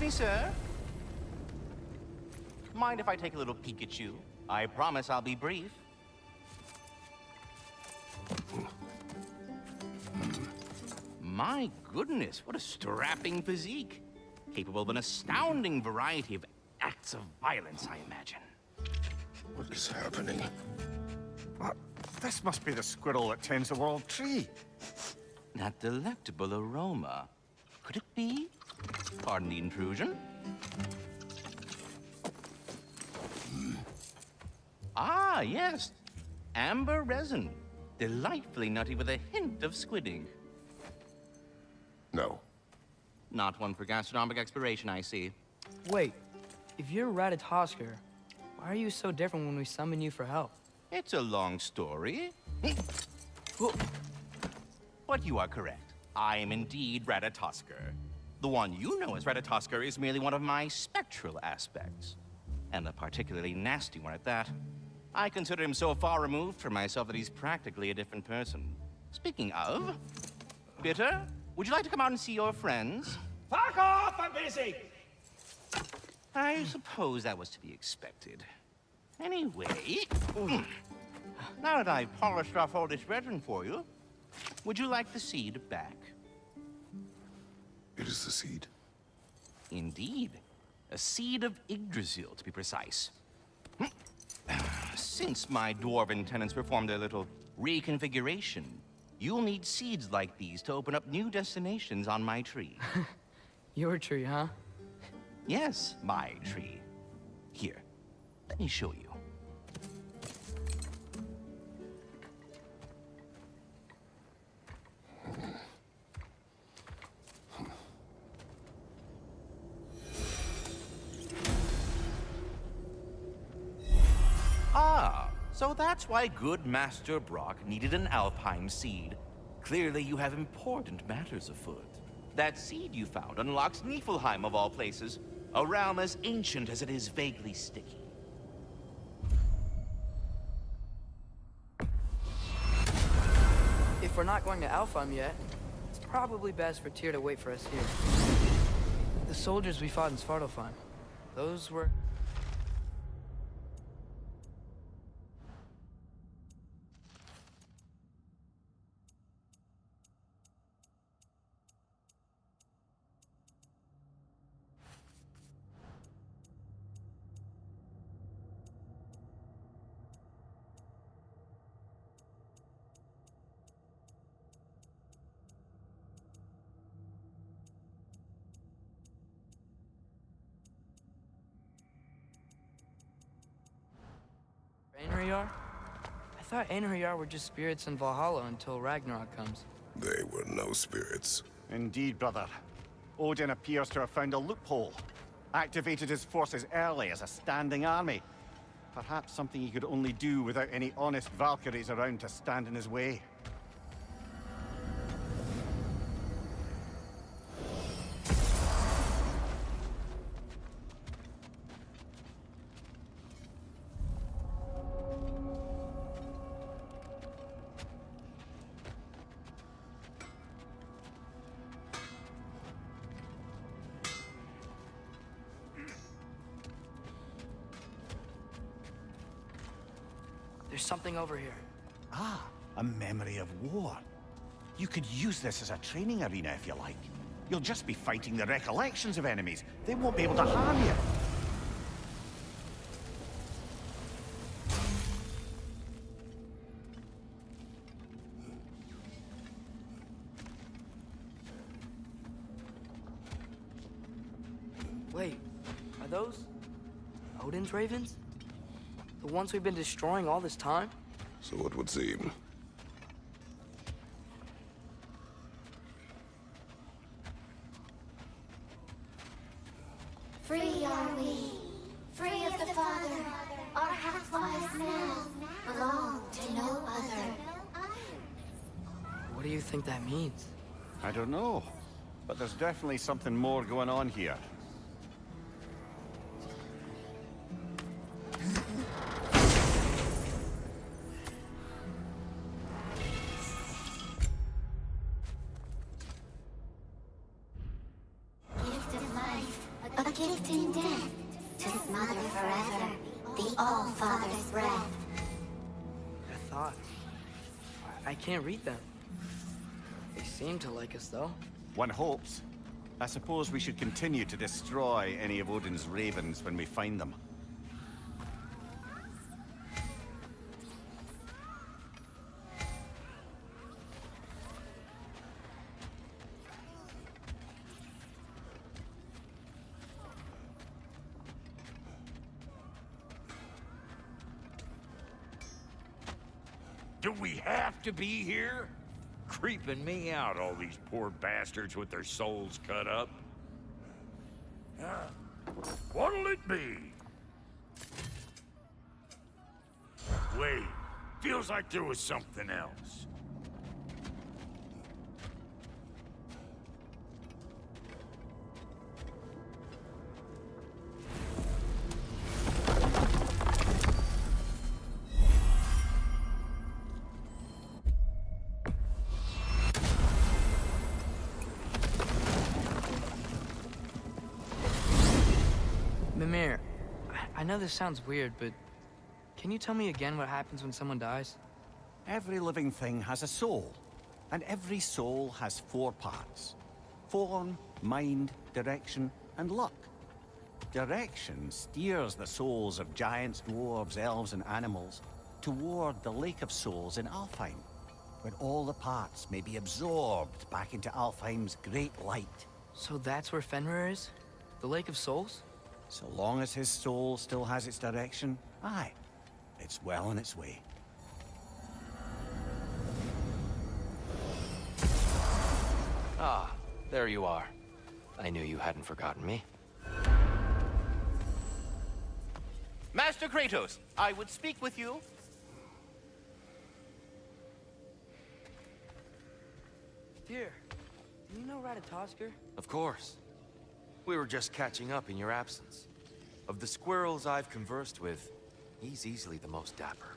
me, sir? Mind if I take a little peek at you? I promise I'll be brief. My goodness, what a strapping physique. Capable of an astounding variety of acts of violence, I imagine. What is happening? What? This must be the squirrel that tends the world tree. That delectable aroma. Could it be? Pardon the intrusion. Ah, yes. Amber resin. Delightfully nutty with a hint of squidding. No. Not one for gastronomic exploration, I see. Wait, if you're Ratatoskr, why are you so different when we summon you for help? It's a long story. But you are correct. I am indeed Ratatoskr. The one you know as Ratatoskr is merely one of my spectral aspects. And a particularly nasty one at that. I consider him so far removed from myself that he's practically a different person. Speaking of... Bitter, would you like to come out and see your friends? Fuck off! I'm busy! I suppose that was to be expected. Anyway... Now that I've polished off all this resin for you, would you like the seed back? It is the seed. Indeed. A seed of Yggdrasil, to be precise. Since my dwarven tenants performed their little reconfiguration, you'll need seeds like these to open up new destinations on my tree. Your tree, huh? Yes, my tree. Here, let me show you. Ah, so that's why good Master Brock needed an Alfheim seed. Clearly you have important matters afoot. That seed you found unlocks Niflheim of all places, a realm as ancient as it is vaguely sticky. If we're not going to Alfheim yet, it's probably best for Tyr to wait for us here. The soldiers we fought in Svartalfheim, those were... Einherjar? I thought Einherjar were just spirits in Valhalla until Ragnarok comes. They were no spirits. Indeed, brother. Odin appears to have found a loophole. Activated his forces early as a standing army. Perhaps something he could only do without any honest Valkyries around to stand in his way. There's something over here. Ah, a memory of war. You could use this as a training arena if you like. You'll just be fighting the recollections of enemies. They won't be able to harm you. Wait, are those Odin's ravens? The ones we've been destroying all this time? So it would seem. Free are we, free of the Father. Our half-lives now belong to no other. What do you think that means? I don't know, but there's definitely something more going on here. Gift of life, a gift in death, to his mother forever, the All-Father's breath. I thought. I can't read them. They seem to like us, though. One hopes. I suppose we should continue to destroy any of Odin's ravens when we find them. Do we have to be here? Creeping me out, all these poor bastards with their souls cut up. What'll it be? Wait, feels like there was something else. Mimir, I know this sounds weird, but can you tell me again what happens when someone dies? Every living thing has a soul, and every soul has 4 parts. Form, mind, direction, and luck. Direction steers the souls of giants, dwarves, elves, and animals toward the Lake of Souls in Alfheim, where all the parts may be absorbed back into Alfheim's great light. So that's where Fenrir is? The Lake of Souls? So long as his soul still has its direction, aye, it's well on its way. Ah, there you are. I knew you hadn't forgotten me. Master Kratos, I would speak with you. Dear, do you know Ratatoskr? Of course. We were just catching up in your absence. Of the squirrels I've conversed with, he's easily the most dapper.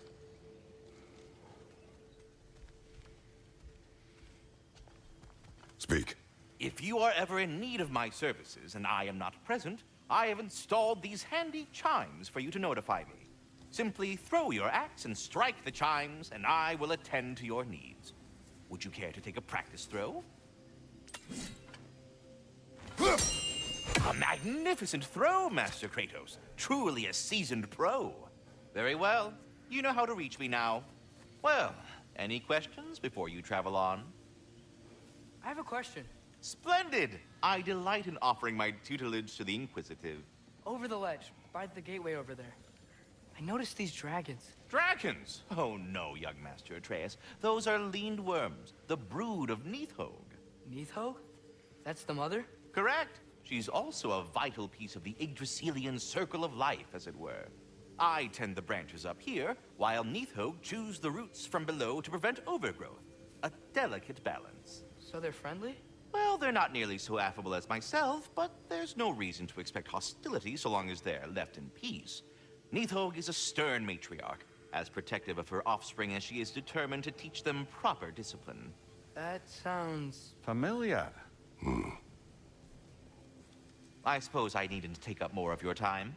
Speak. If you are ever in need of my services and I am not present, I have installed these handy chimes for you to notify me. Simply throw your axe and strike the chimes, and I will attend to your needs. Would you care to take a practice throw? A magnificent throw, Master Kratos. Truly a seasoned pro. Very well. You know how to reach me now. Well, any questions before you travel on? I have a question. Splendid! I delight in offering my tutelage to the inquisitive. Over the ledge, by the gateway over there. I noticed these dragons. Dragons? Oh no, young Master Atreus. Those are leaned worms, the brood of Nidhogg. Nidhogg? That's the mother? Correct. She's also a vital piece of the Yggdrasilian circle of life, as it were. I tend the branches up here, while Nidhogg chews the roots from below to prevent overgrowth. A delicate balance. So they're friendly? Well, they're not nearly so affable as myself, but there's no reason to expect hostility so long as they're left in peace. Nidhogg is a stern matriarch, as protective of her offspring as she is determined to teach them proper discipline. That sounds... Familiar. I suppose I needn't take up more of your time.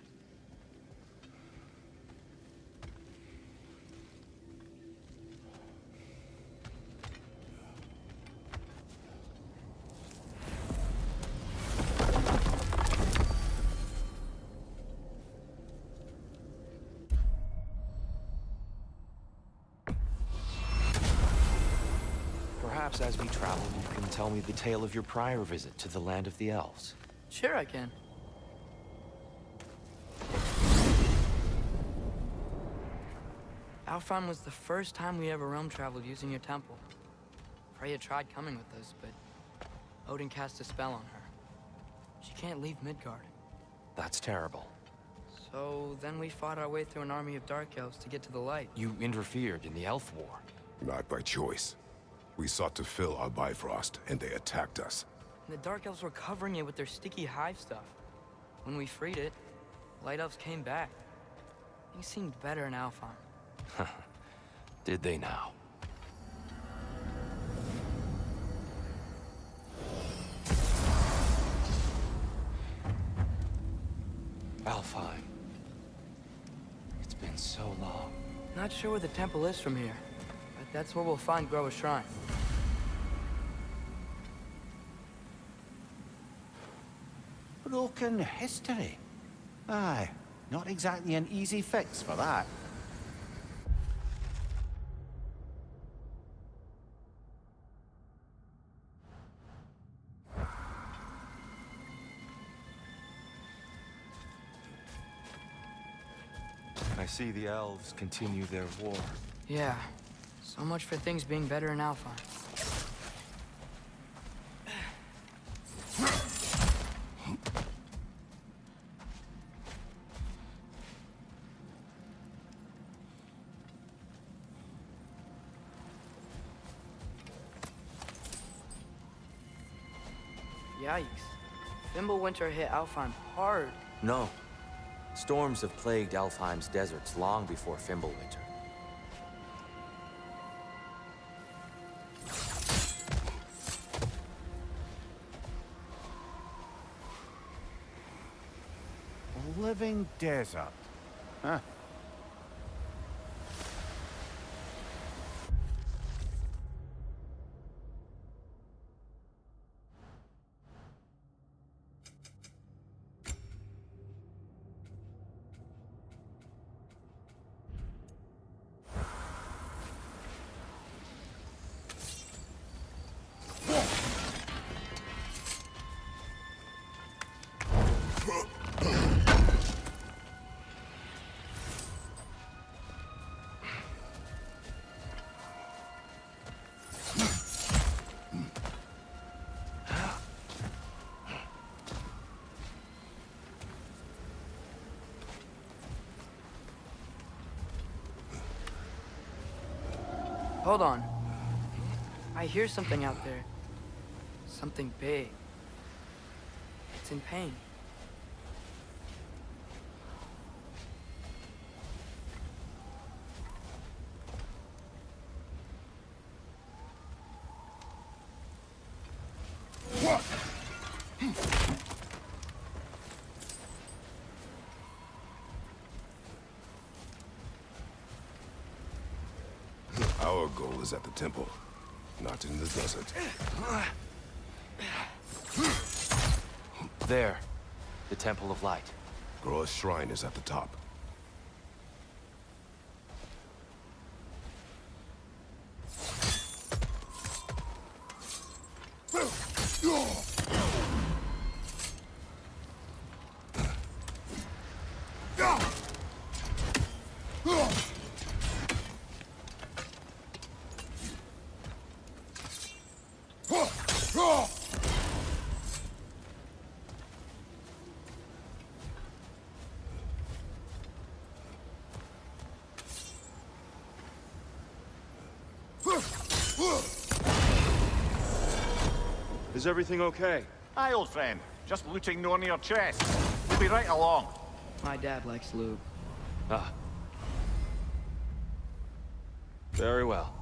Perhaps as we travel, you can tell me the tale of your prior visit to the land of the elves. Sure I can. Alfheim was the first time we ever realm traveled using your temple. Freya tried coming with us, but Odin cast a spell on her. She can't leave Midgard. That's terrible. So then we fought our way through an army of dark elves to get to the light. You interfered in the Elf War. Not by choice. We sought to fill our Bifrost, and they attacked us. And the dark elves were covering it with their sticky hive stuff. When we freed it, light elves came back. Things seemed better in Alfheim. Did they now? Not sure where the temple is from here, but that's where we'll find Gróa's shrine. Broken history. Aye, not exactly an easy fix for that. I see the elves continue their war. Yeah, so much for things being better in Alfheim. Yikes. Fimbulwinter hit Alfheim hard. No. Storms have plagued Alfheim's deserts long before Fimbulwinter. Living desert. Huh. Hold on. I hear something out there. Something big. It's in pain. Our goal is at the temple, not in the desert. There. The Temple of Light. Gróa's shrine is at the top. Is everything okay? Aye, old friend. Just looting no near chest. We'll be right along. My dad likes loot. Ah. Very well.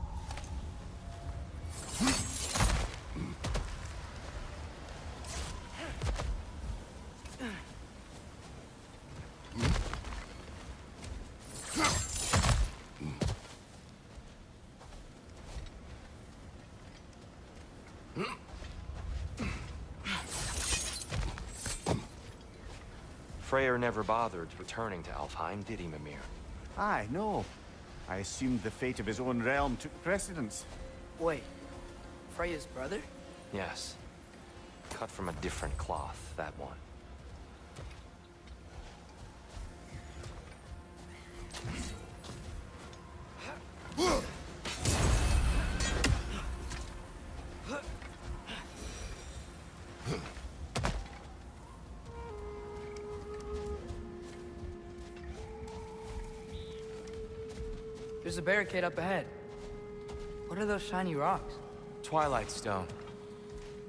Freya never bothered returning to Alfheim, did he, Mimir? Aye, no. I assumed the fate of his own realm took precedence. Wait, Freya's brother? Yes. Cut from a different cloth, that one. There's a barricade up ahead. What are those shiny rocks? Twilight Stone.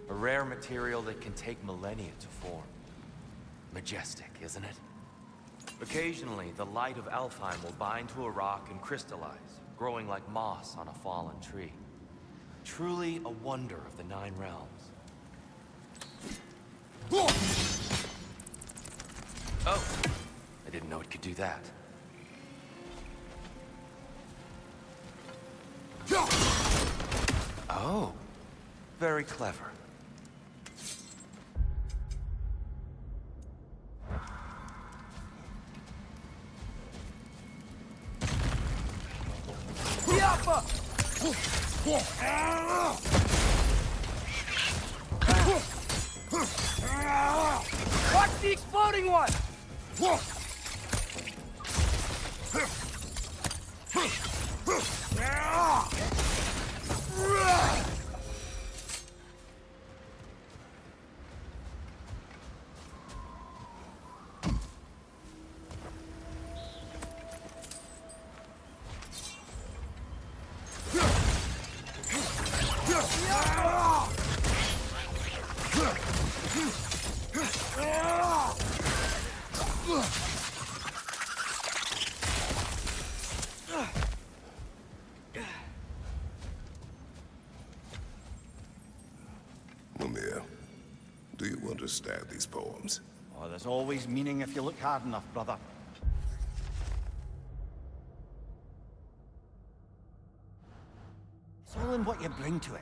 A rare material that can take millennia to form. Majestic, isn't it? Occasionally, the light of Alfheim will bind to a rock and crystallize, growing like moss on a fallen tree. Truly a wonder of the Nine Realms. Oh! I didn't know it could do that. Oh, very clever. Watch the exploding one! Mimir, do you understand these poems? Oh, there's always meaning if you look hard enough, brother. It's all in what you bring to it.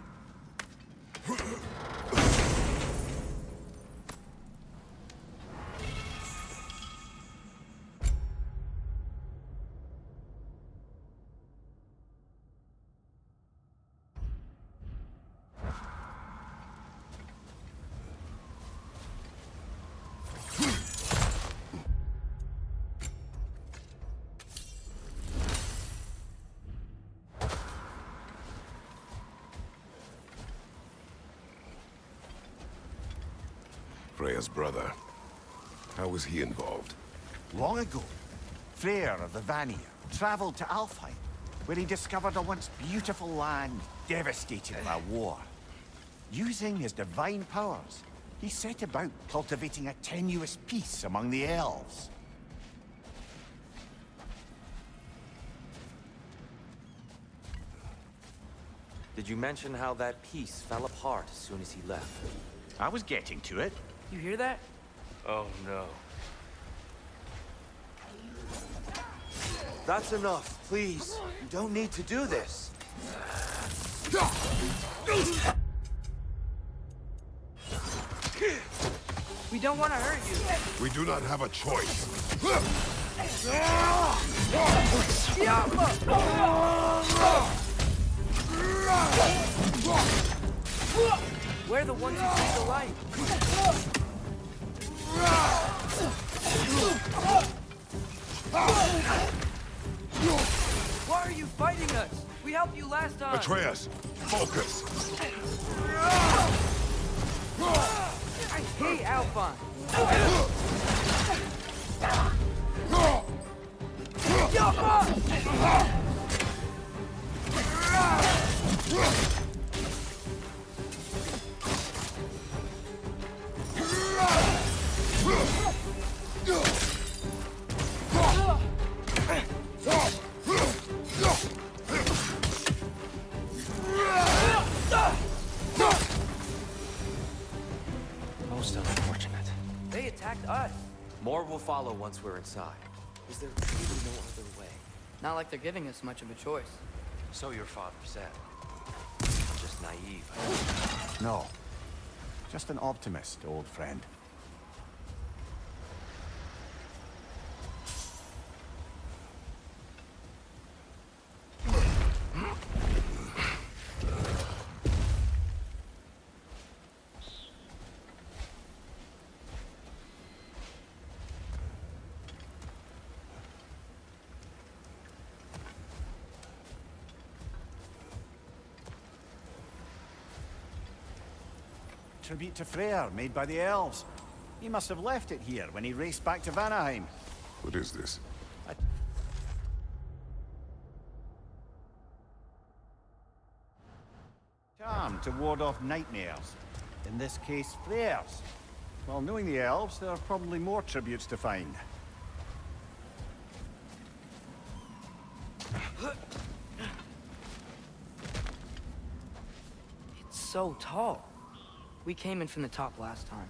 Freya's brother. How was he involved? Long ago, Freya of the Vanir traveled to Alfheim, where he discovered a once beautiful land devastated by war. Using his divine powers, he set about cultivating a tenuous peace among the elves. Did you mention how that piece fell apart as soon as he left? I was getting to it. You hear that? Oh no. That's enough, please. You don't need to do this. We don't want to hurt you. We do not have a choice. We're the ones who see the light. Why are you fighting us? We helped you last time. Atreus, focus. I hate Alfheim. Most unfortunate. They attacked us. More will follow once we're inside. Is there really no other way? Not like they're giving us much of a choice. So your father said. I'm just naive. No. Just an optimist, old friend. Tribute to Freya, made by the elves. He must have left it here when he raced back to Vanir. What is this? Charm to ward off nightmares. In this case, Freya's. Well, knowing the elves, there are probably more tributes to find. It's so tall. We came in from the top last time.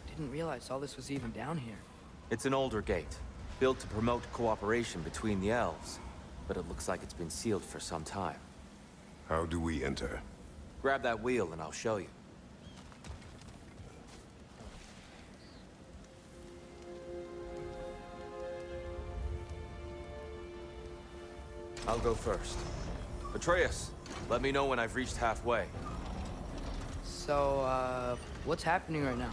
Didn't realize all this was even down here. It's an older gate, built to promote cooperation between the elves. But it looks like it's been sealed for some time. How do we enter? Grab that wheel and I'll show you. I'll go first. Atreus, let me know when I've reached halfway. So, what's happening right now?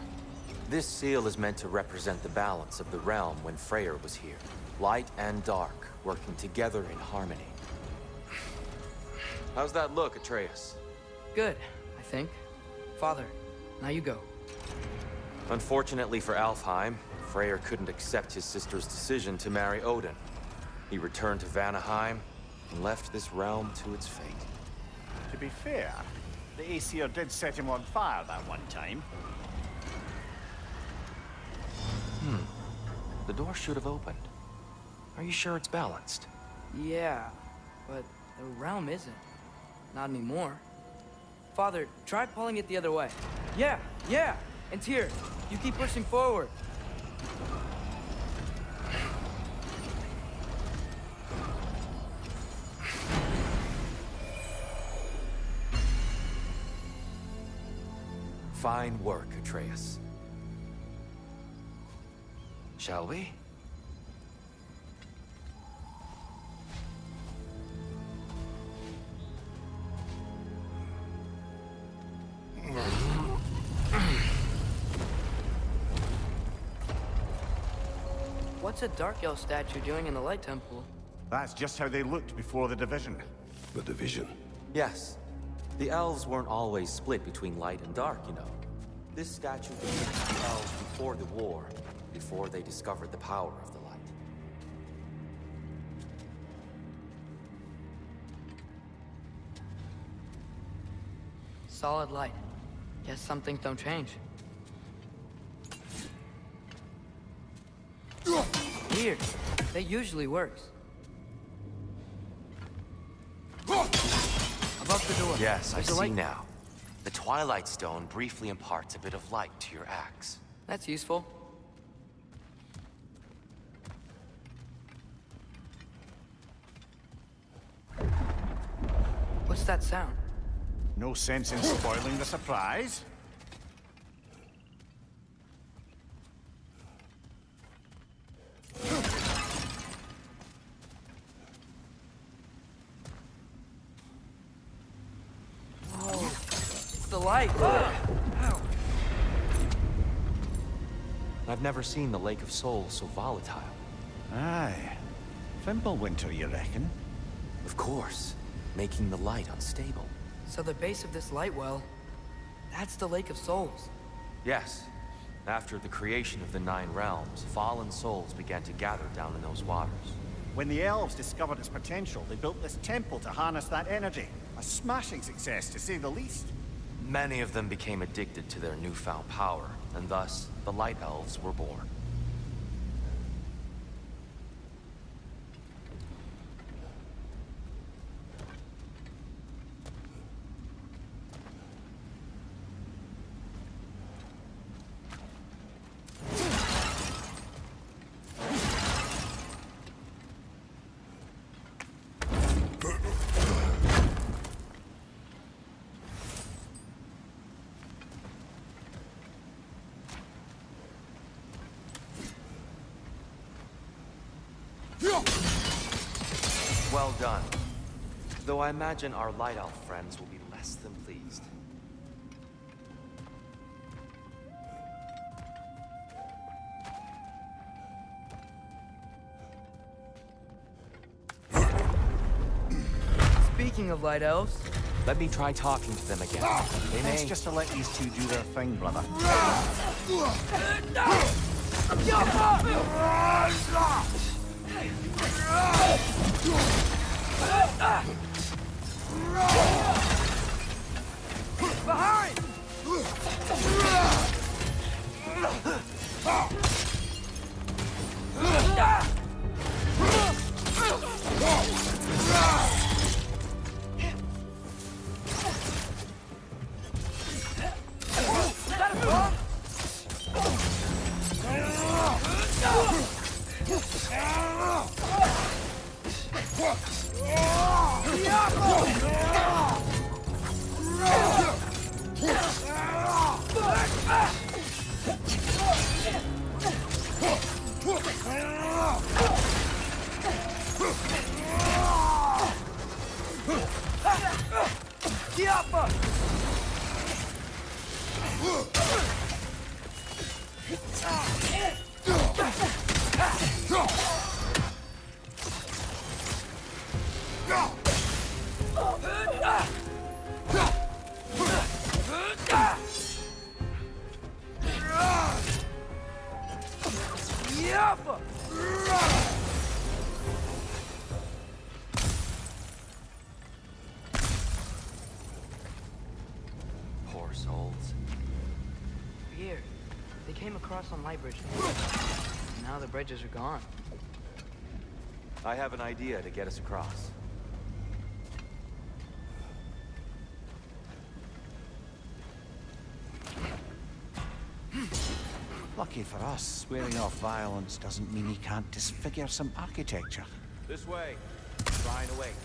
This seal is meant to represent the balance of the realm when Freya was here. Light and dark, working together in harmony. How's that look, Atreus? Good, I think. Father, now you go. Unfortunately for Alfheim, Freyr couldn't accept his sister's decision to marry Odin. He returned to Vanaheim and left this realm to its fate. To be fair, the Aesir did set him on fire that one time. The door should have opened. Are you sure it's balanced? Yeah, but the realm isn't. Not anymore. Father, try pulling it the other way. Yeah, and Tyr, you keep pushing forward. Fine work, Atreus. Shall we? What's a Dark Elf statue doing in the Light Temple? That's just how they looked before the division. The division. Yes. The elves weren't always split between light and dark, you know. This statue depicts the elves before the war, before they discovered the power of the light. Solid light. Guess some things don't change. Weird. That usually works. Above the door. Yes, I There's a see light. now. The Twilight Stone briefly imparts a bit of light to your axe. That's useful. What's that sound? No sense in spoiling the surprise. It's the light. Ow. I've never seen the Lake of Souls so volatile. Aye. Fimbulwinter, you reckon? Of course, making the light unstable. So the base of this light well, that's the Lake of Souls. Yes. After the creation of the Nine Realms, fallen souls began to gather down in those waters. When the elves discovered its potential, they built this temple to harness that energy. A smashing success, to say the least. Many of them became addicted to their newfound power, and thus, the Light Elves were born. Well done. Though I imagine our Light Elf friends will be less than pleased. Speaking of light elves, Let me try talking to them again. They Thanks may... just to let these two do their thing, brother. behind! souls. Here, they came across on light bridges. Now the bridges are gone. I have an idea to get us across. Lucky for us, swearing off violence doesn't mean he can't disfigure some architecture. This way. Shrine awaits.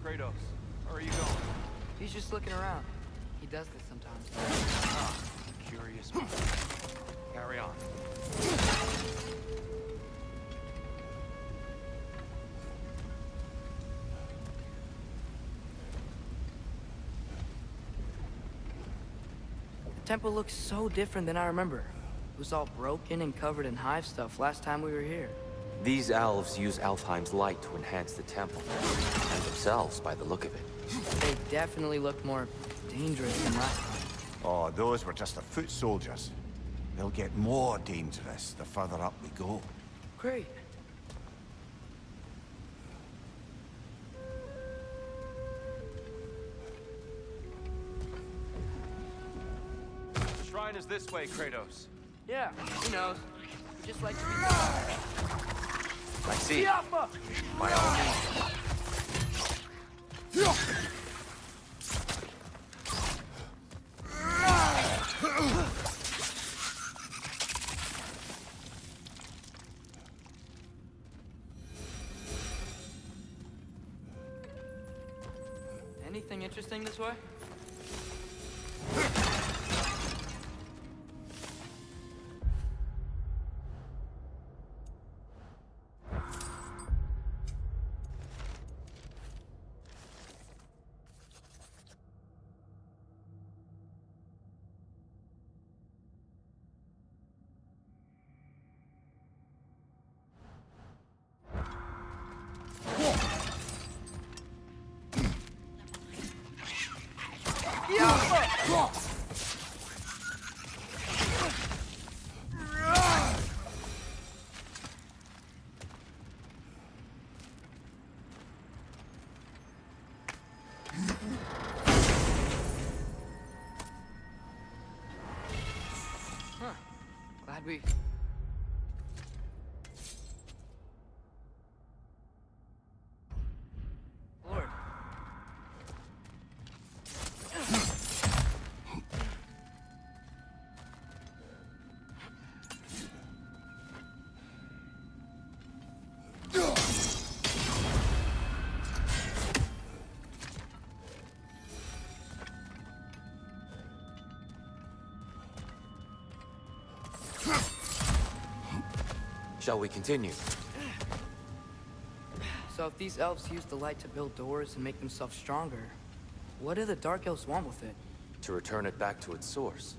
Kratos, where are you going? He's just looking around. He does this sometimes. Ah, curious man. Carry on. The temple looks so different than I remember. It was all broken and covered in hive stuff last time we were here. These elves use Alfheim's light to enhance the temple, and themselves by the look of it. They definitely looked more dangerous than last time. Oh, those were just the foot soldiers. They'll get more dangerous the further up we go. Great. The shrine is this way, Kratos. Yeah, who knows? We just like to be... I see. By all means. Anything interesting this way? Glad we... Lord. Shall we continue? So if these elves use the light to build doors and make themselves stronger, what do the Dark Elves want with it? To return it back to its source.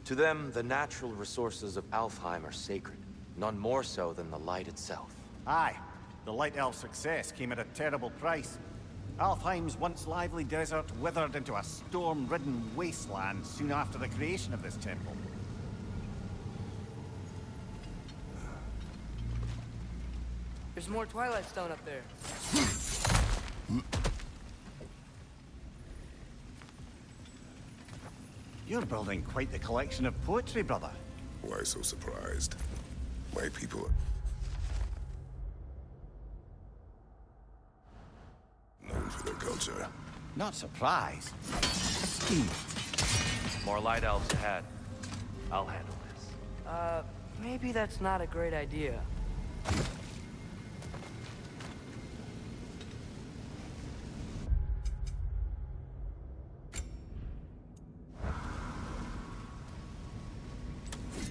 To them, the natural resources of Alfheim are sacred, none more so than the light itself. Aye, the Light Elf success came at a terrible price. Alfheim's once lively desert withered into a storm-ridden wasteland soon after the creation of this temple. There's more Twilight Stone up there. You're building quite the collection of poetry, brother. Why so surprised? My people are known for their culture. Not surprised. Esteemed. More light elves ahead. I'll handle this. Maybe that's not a great idea.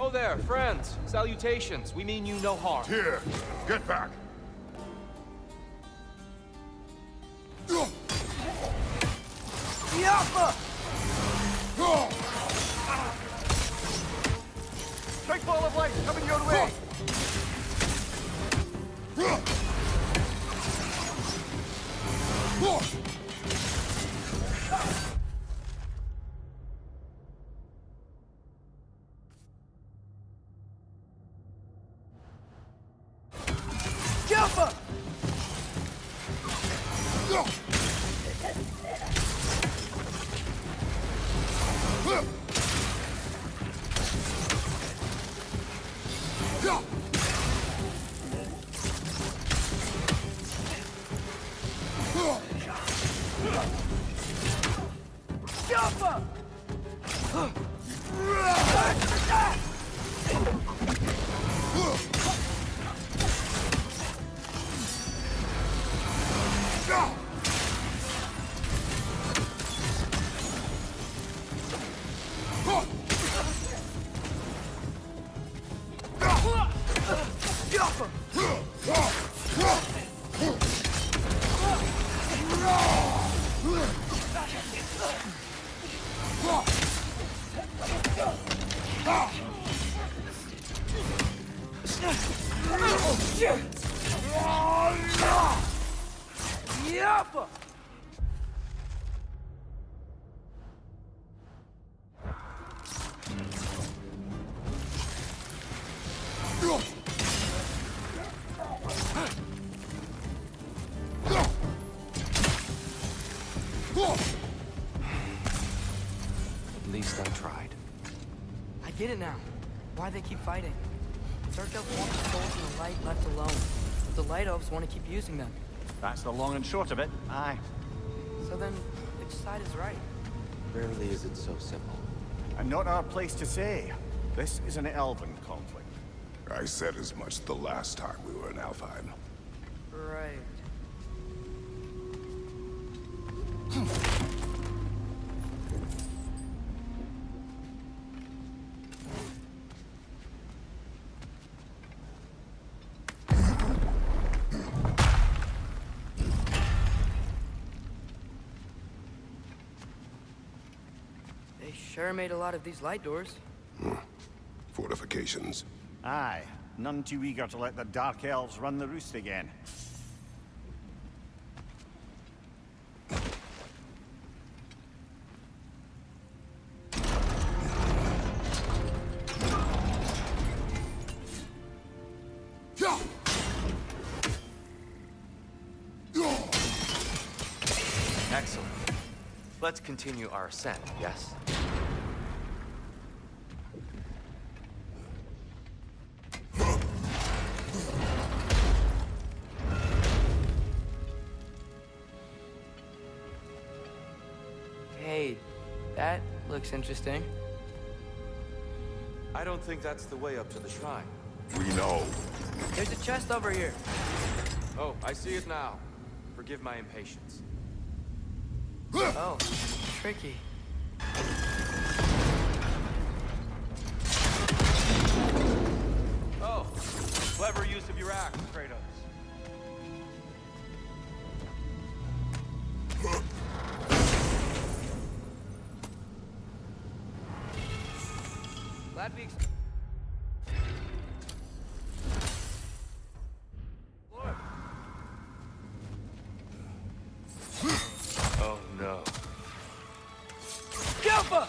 Oh there, friends. Salutations. We mean you no harm. Here! Get back! Big ball of light coming your way! At least I tried. I get it now. Why they keep fighting. Dark elves want the souls in the light left alone. But the light elves want to keep using them. That's the long and short of it, aye. So then, which side is right? Rarely is it so simple. And not our place to say. This is an elven conflict. I said as much the last time we were in Alfheim. Right. They sure made a lot of these light doors. Fortifications. Aye. None too eager to let the Dark Elves run the roost again. Excellent. Let's continue our ascent, yes? Hey, that looks interesting. I don't think that's the way up to the shrine. We know. There's a chest over here. Oh, I see it now. Forgive my impatience. Oh, tricky. Oh, clever use of your axe, Kratos. Glad we Lord. Oh no. Alpha!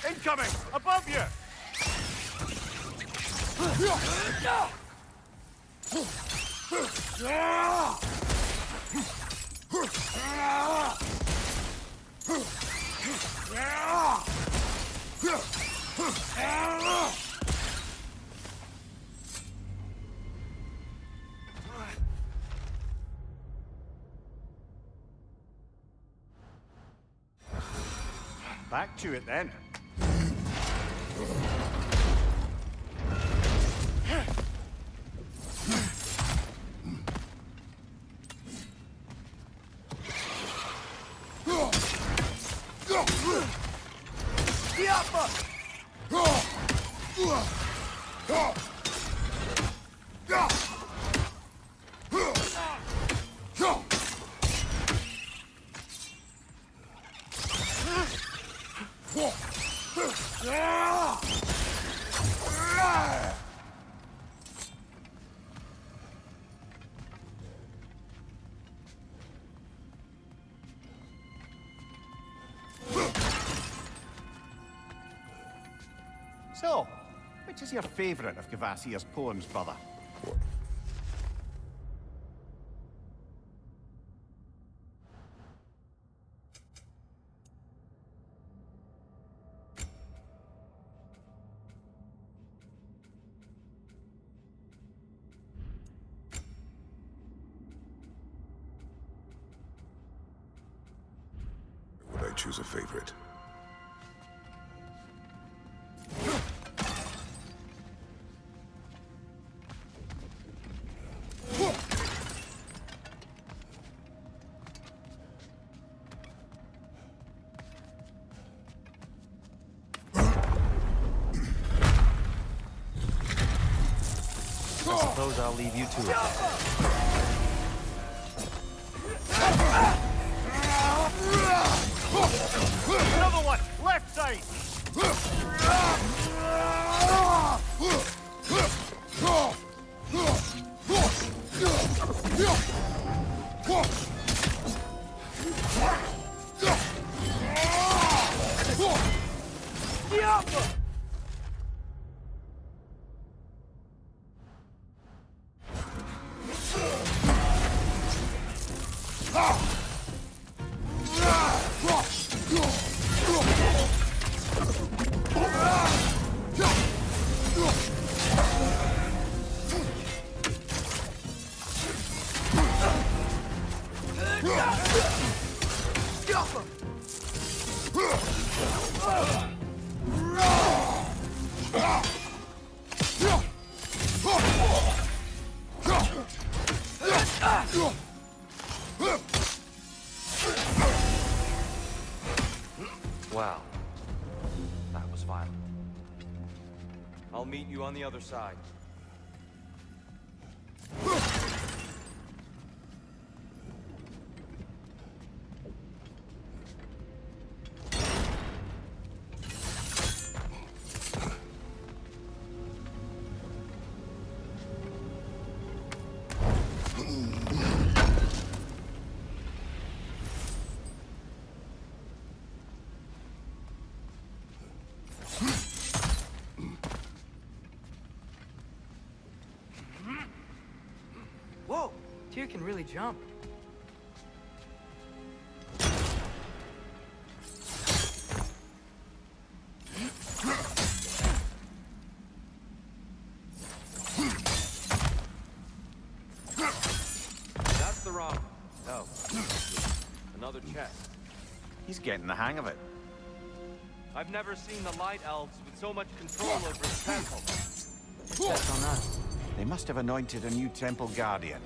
Incoming! Above you! Back to it then. So, which is your favorite of Kvasir's poems, brother? choose a favorite. I suppose I'll leave you to it. Another one! Left side! Wow. That was violent. I'll meet you on the other side. Whoa! Tyr can really jump. That's the wrong. Oh. Another chest. He's getting the hang of it. I've never seen the Light Elves with so much control over the temple. That's on us. They must have anointed a new temple guardian.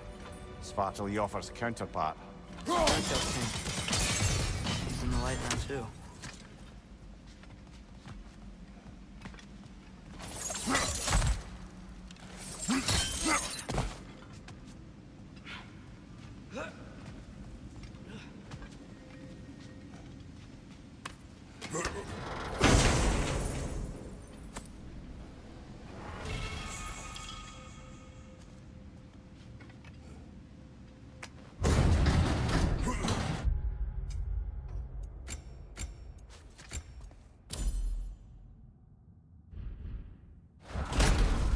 Svartalfjord's counterpart. He's in the light now, too.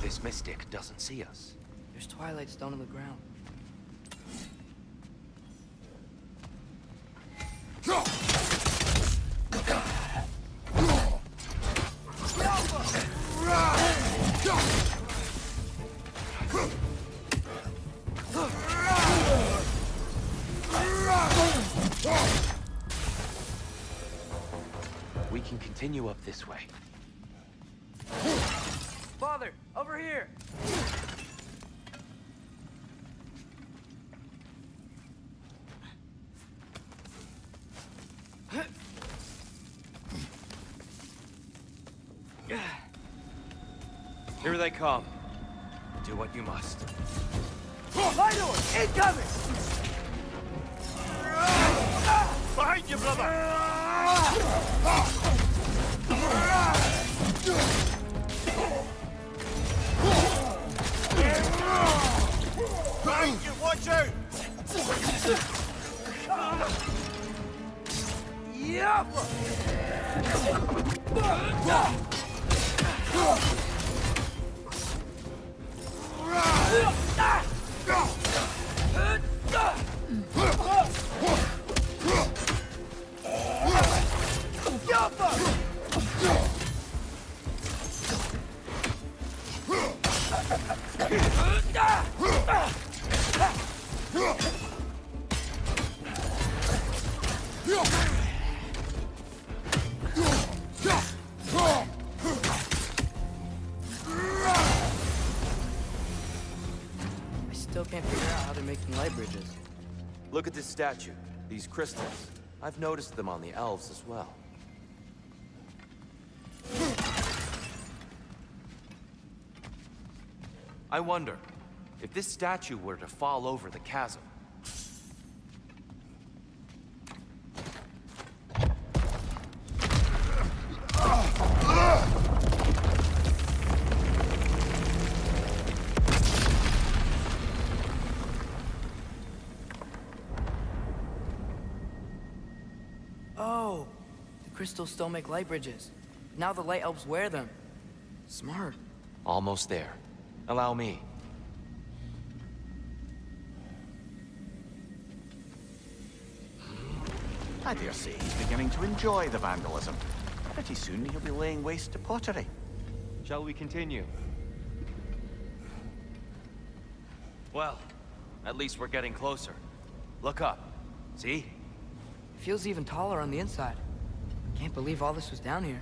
This mystic doesn't see us. There's twilight stone on the ground. We can continue up this way. Father, over here! Here they come. Do what you must. Light door! Incoming! Behind you, brother! Behind you, watch out! Yep! still can't figure out how they're making light bridges. Look at this statue, these crystals. I've noticed them on the elves as well. I wonder, if this statue were to fall over the chasm, Oh, the crystals still make light bridges. Now the light elves wear them. Smart. almost there. Allow me. I dare say he's beginning to enjoy the vandalism. Pretty soon he'll be laying waste to pottery. Shall we continue? Well, at least we're getting closer. Look up. See? It feels even taller on the inside. Can't believe all this was down here.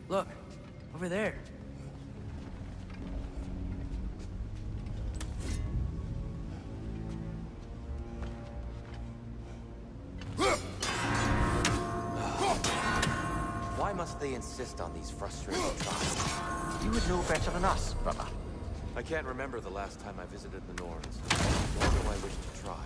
Look, over there. Why must they insist on these frustrating trials? You would know better than us, brother. I can't remember the last time I visited the Nords. Nor do I wish to try.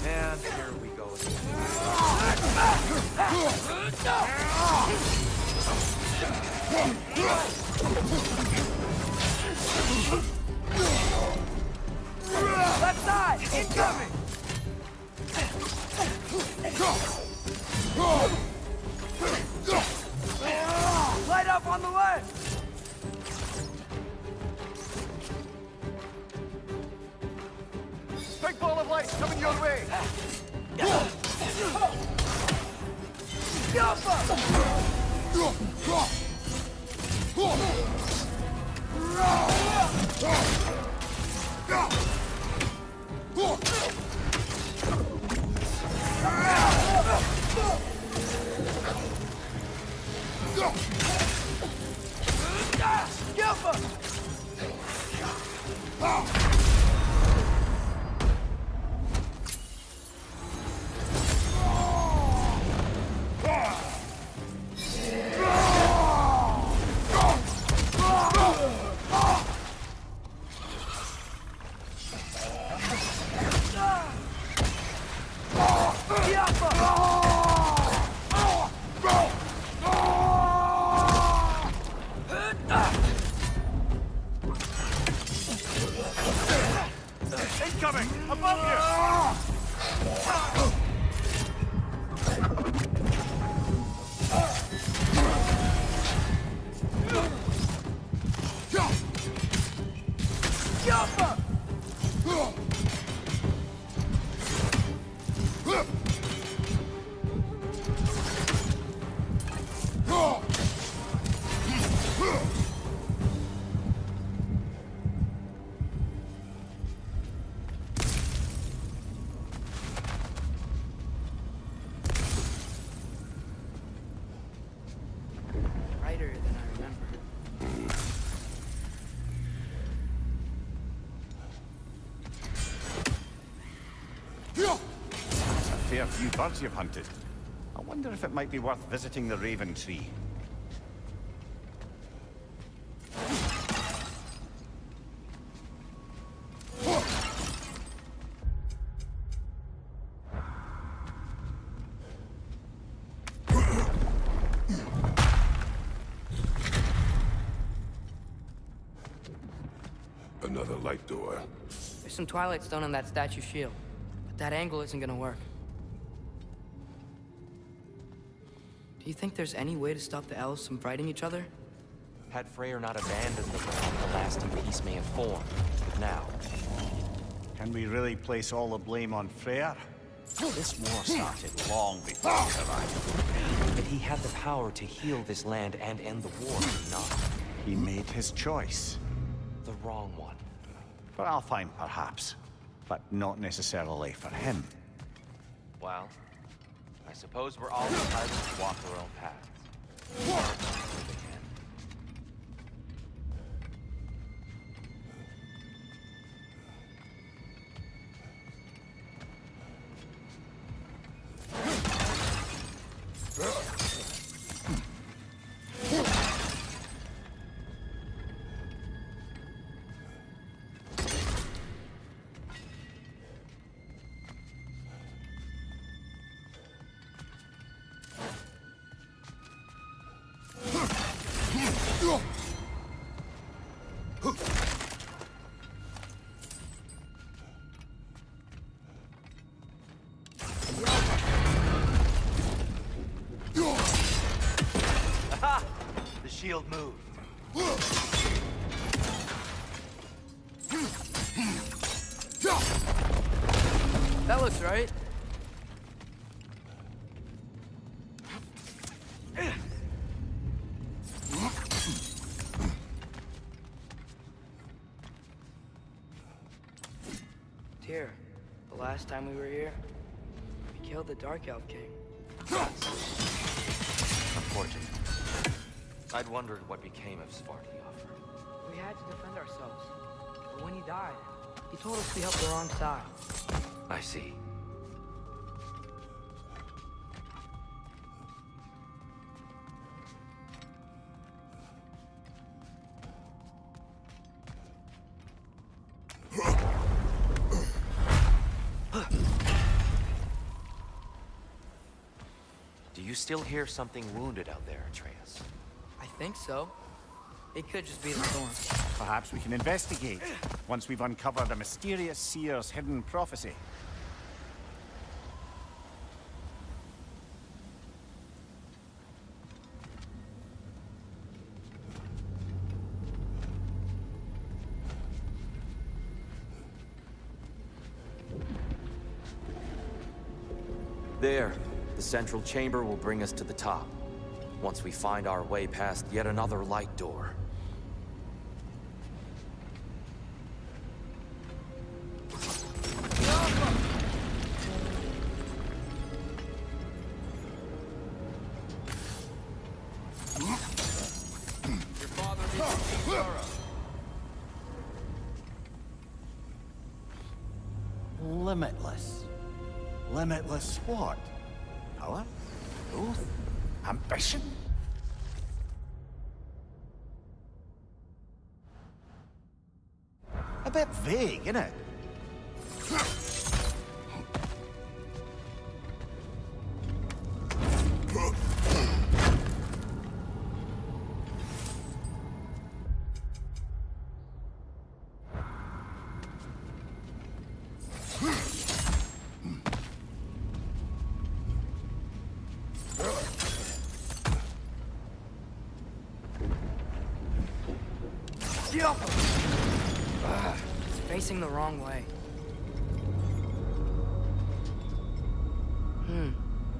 And here we go again. Left side! Incoming! Light up on the left! Big ball of light coming your way! Incoming! Above few birds you've hunted. I wonder if it might be worth visiting the Raven Tree. Another light door. There's some Twilight Stone on that statue shield, but that angle isn't gonna work. Do you think there's any way to stop the elves from fighting each other? Had Freya not abandoned the realm, the lasting peace may have formed. But now, Can we really place all the blame on Freya? This war started long before he arrived. but he had the power to heal this land and end the war, did he not? He made his choice. The wrong one. For Alfheim, perhaps. But not necessarily for him. Well, I suppose we're all entitled to walk our own paths. The shield moved. That looks right. Tyr, the last time we were here, we killed the Dark Elf King. Unfortunate. I'd wondered what became of Svartalfheim. We had to defend ourselves. But when he died, he told us we helped the wrong side. I see. Do you still hear something wounded out there, Atreus? I think so. It could just be the storm. Perhaps we can investigate, once we've uncovered a mysterious seer's hidden prophecy. There. The central chamber will bring us to the top. Once we find our way past yet another light door. Your father needs to Limitless. Limitless what? Power? Growth? Ambition? A bit vague, isn't it? It's facing the wrong way.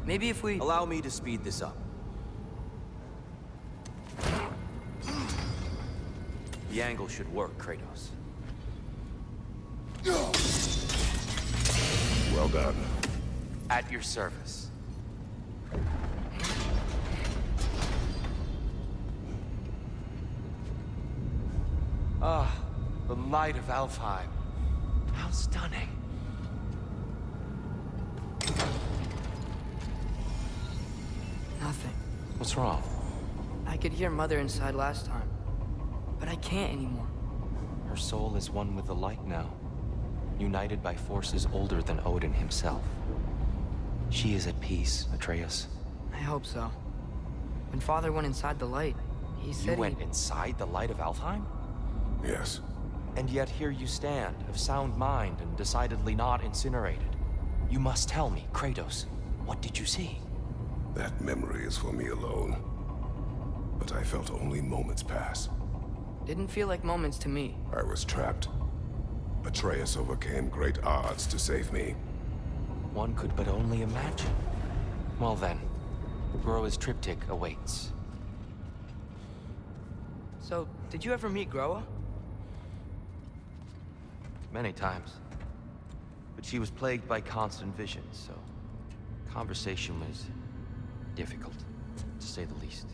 Maybe if we... Allow me to speed this up. The angle should work, Kratos. Well done. At your service. Ah, the light of Alfheim. How stunning. Nothing. What's wrong? I could hear Mother inside last time, but I can't anymore. Her soul is one with the light now, united by forces older than Odin himself. She is at peace, Atreus. I hope so. When Father went inside the light, he said You went inside the light of Alfheim? Yes. And yet here you stand, of sound mind and decidedly not incinerated. You must tell me, Kratos, what did you see? That memory is for me alone. But I felt only moments pass. Didn't feel like moments to me. I was trapped. Atreus overcame great odds to save me. One could but only imagine. Well then, Gróa's triptych awaits. So, did you ever meet Gróa? Many times. But she was plagued by constant visions, so conversation was difficult, to say the least.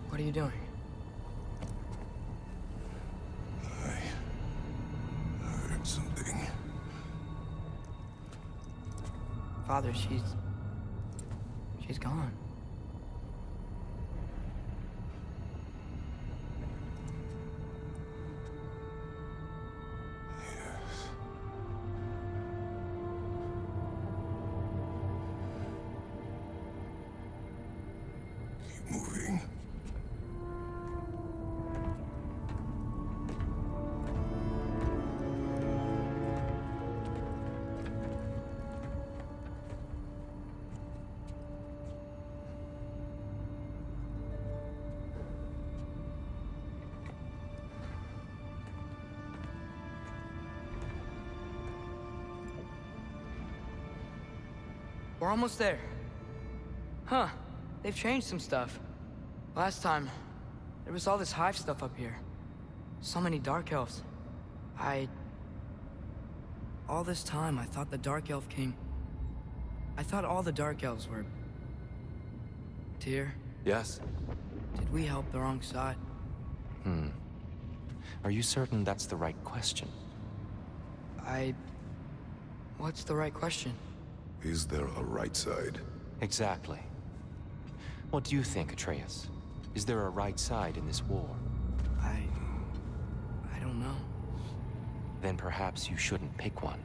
What are you doing? I heard something. Father, she's gone. Yes. Keep moving. We're almost there. Huh. They've changed some stuff. Last time, there was all this hive stuff up here. So many Dark Elves. All this time, I thought the Dark Elf came... I thought all the Dark Elves were... Tyr, Yes? did we help the wrong side? Are you certain that's the right question? What's the right question? Is there a right side? Exactly. What do you think, Atreus? Is there a right side in this war? I don't know. Then perhaps you shouldn't pick one.